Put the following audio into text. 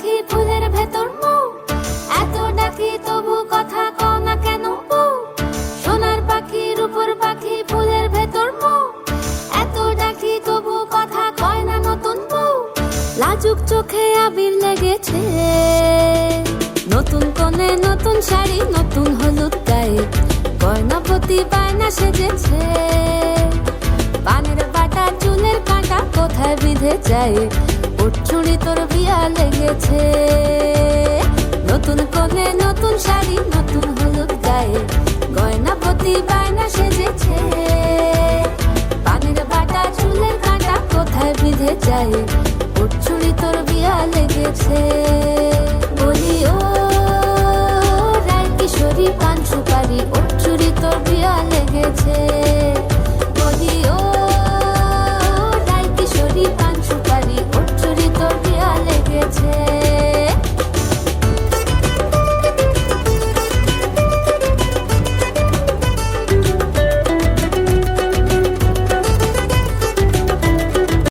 পাখি ফুলের ভেতর মৌ, এত ডাকি তবু কথা কও না কেন বউ। সোনার পাখি রূপোর পাখি ফুলের ভেতর মৌ, এত ডাকি তবু কথা কয় না নতুন বউ। লাজুক চোখে আবির লেগেছে, নতুন কোণে নতুন শাড়ি নতুন হলুদ গায়ে, গয়নাপতি বায়না সেজেছে। পানের বাটা চুলের কাঁটা কোথায় বিঁধে যায়, ওর চুড়ি তোর বিয়া লেগেছে। নতুন কোণে নতুন শাড়ি নতুন হলুদ গায়ে, গয়নাপতি বায়না সেজেছে। পানের বাটা চুলের কাঁটা কোথায় বিঁধে যায়, ওর চুড়ি তোর বিয়া লেগেছে। বলি ও